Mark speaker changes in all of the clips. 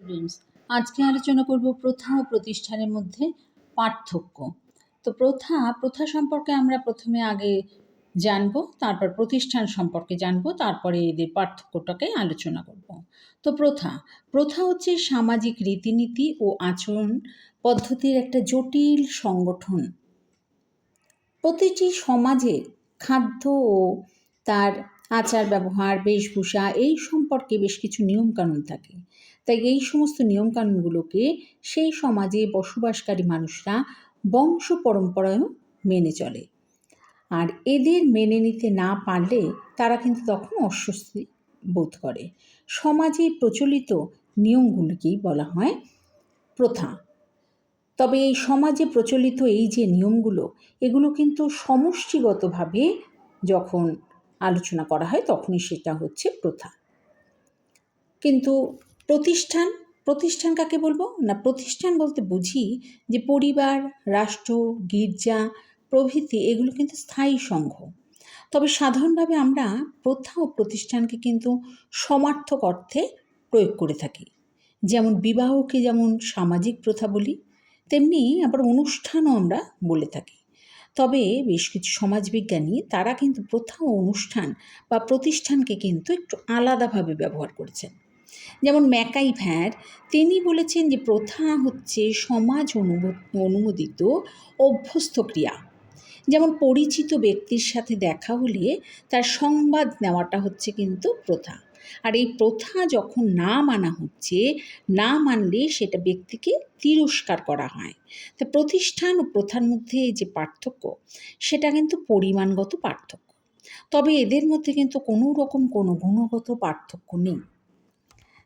Speaker 1: Students, আজকে আলোচনা করব প্রথা ও প্রতিষ্ঠানের মধ্যে পার্থক্য। তো প্রথা সম্পর্কে আমরা প্রথমে আগে জানবো, তারপর প্রতিষ্ঠান সম্পর্কে জানবো, তারপরে এদের পার্থক্যটাকে আলোচনা করব। তো প্রথা হচ্ছে সামাজিক রীতিনীতি ও আচরণ পদ্ধতির একটা জটিল সংগঠন। প্রতিটি সমাজে খাদ্য ও তার আচার ব্যবহার, বেশভূষা এই সম্পর্কে বেশ কিছু নিয়মকানুন থাকে। তাই এই সমস্ত নিয়মকানুনগুলোকে সেই সমাজে বসবাসকারী মানুষরা বংশ পরম্পরায়ও মেনে চলে। আর এদের মেনে নিতে না পারলে তারা কিন্তু তখন অস্বস্তি বোধ করে। সমাজে প্রচলিত নিয়মগুলিকেই বলা হয় প্রথা। তবে এই সমাজে প্রচলিত এই যে নিয়মগুলো, এগুলো কিন্তু সমষ্টিগতভাবে যখন আলোচনা করা হয় তখনই সেটা হচ্ছে প্রথা। কিন্তু প্রতিষ্ঠান কাকে বলবো না? প্রতিষ্ঠান বলতে বুঝি যে পরিবার, রাষ্ট্র, গির্জা প্রভৃতি এগুলো কিন্তু স্থায়ী সংঘ। তবে সাধারণভাবে আমরা প্রথা ও প্রতিষ্ঠানকে কিন্তু সমার্থক অর্থে প্রয়োগ করে থাকি। যেমন বিবাহকে যেমন সামাজিক প্রথা বলি, তেমনি আবার অনুষ্ঠানও আমরা বলে থাকি। তবে বেশ কিছু সমাজবিজ্ঞানী তারা কিন্তু প্রথা ও অনুষ্ঠান বা প্রতিষ্ঠানকে কিন্তু একটু আলাদাভাবে ব্যবহার করেছেন। যেমন ম্যাকাইভার, তিনি বলেছেন যে প্রথা হচ্ছে সমাজ অনুমোদিত অভ্যস্ত ক্রিয়া। যেমন পরিচিত ব্যক্তির সাথে দেখা হলে তার সংবাদ নেওয়াটা হচ্ছে কিন্তু প্রথা। আর এই প্রথা যখন না মানা হচ্ছে, না মানলে সেটা ব্যক্তিকে তিরস্কার করা হয়। তা প্রতিষ্ঠান ও প্রথার মধ্যে যে পার্থক্য, সেটা কিন্তু পরিমাণগত পার্থক্য। তবে এদের মধ্যে কিন্তু কোনো রকম কোনো গুণগত পার্থক্য নেই।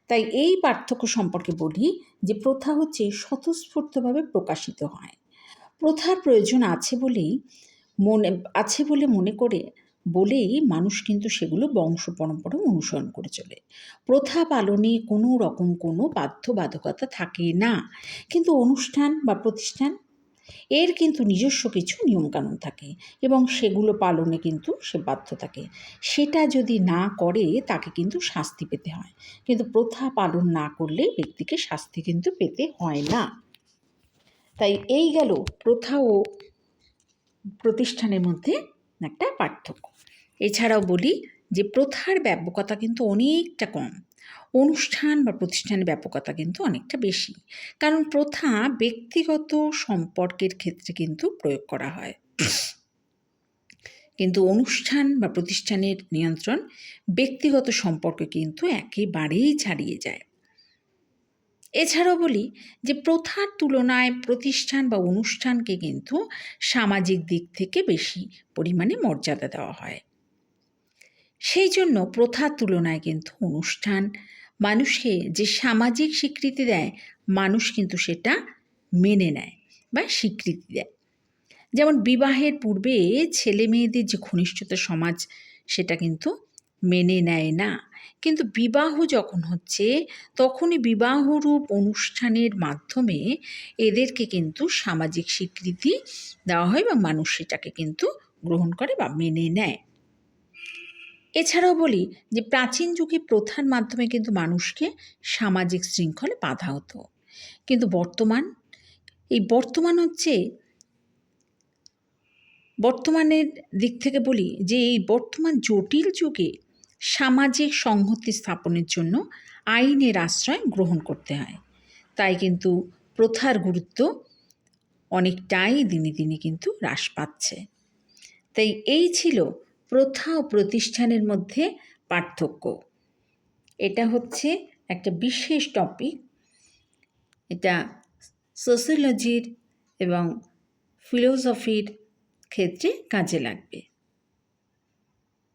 Speaker 1: তাই এই পার্থক্য সম্পর্কে বলি যে প্রথা হচ্ছে স্বতঃস্ফূর্তভাবে প্রকাশিত হয়। প্রথার প্রয়োজন আছে বলে মনে করে বলেই মানুষ কিন্তু সেগুলো বংশ পরম্পরা অনুসরণ করে চলে। প্রথা পালনে কোনো রকম কোনো বাধ্যবাধকতা থাকে না, কিন্তু অনুষ্ঠান বা প্রতিষ্ঠান এর কিন্তু নিজস্ব কিছু নিয়মকানুন থাকে এবং সেগুলো পালনে কিন্তু সে বাধ্য থাকে। সেটা যদি না করে তাকে কিন্তু শাস্তি পেতে হয়, কিন্তু প্রথা পালন না করলে ব্যক্তিকে শাস্তি কিন্তু পেতে হয় না। তাই এই গেল প্রথা ও প্রতিষ্ঠানের মধ্যে একটা পার্থক্য। এছাড়াও বলি যে প্রথার ব্যাপকতা কিন্তু অনেকটা কম, অনুষ্ঠান বা প্রতিষ্ঠানের ব্যাপকতা কিন্তু অনেকটা বেশি। কারণ প্রথা ব্যক্তিগত সম্পর্কের ক্ষেত্রে কিন্তু প্রয়োগ করা হয়, কিন্তু অনুষ্ঠান বা প্রতিষ্ঠানের নিয়ন্ত্রণ ব্যক্তিগত সম্পর্ক কিন্তু একেবারেই ছাড়িয়ে যায়। এছাড়াও বলি যে প্রথার তুলনায় প্রতিষ্ঠান বা অনুষ্ঠানকে কিন্তু সামাজিক দিক থেকে বেশি পরিমাণে মর্যাদা দেওয়া হয়। সেই জন্য প্রথার তুলনায় কিন্তু অনুষ্ঠান মানুষকে যে সামাজিক স্বীকৃতি দেয়, মানুষ কিন্তু সেটা মেনে নেয় বা স্বীকৃতি দেয়। যেমন বিবাহের পূর্বে ছেলে মেয়েদের যে ঘনিষ্ঠতা সমাজ সেটা কিন্তু মেনে নেয় না, কিন্তু বিবাহ যখন হচ্ছে তখনই বিবাহরূপ অনুষ্ঠানের মাধ্যমে এদেরকে কিন্তু সামাজিক স্বীকৃতি দেওয়া হয় বা মানুষ সেটাকে কিন্তু গ্রহণ করে বা মেনে নেয়। এছাড়াও বলি যে প্রাচীন যুগে প্রথার মাধ্যমে কিন্তু মানুষকে সামাজিক শৃঙ্খলে বাঁধা হতো, কিন্তু বর্তমানের দিক থেকে বলি যে এই বর্তমান জটিল যুগে সামাজিক সংহতি স্থাপনের জন্য আইনের আশ্রয় গ্রহণ করতে হয়। তাই কিন্তু প্রথার গুরুত্ব অনেকটাই দিনে দিনে কিন্তু হ্রাস পাচ্ছে। তাই এই ছিল প্রথা ও প্রতিষ্ঠানের মধ্যে পার্থক্য। এটা হচ্ছে একটা বিশেষ টপিক, এটা সোশিওলজির এবং ফিলোসফির ক্ষেত্রে কাজে লাগবে।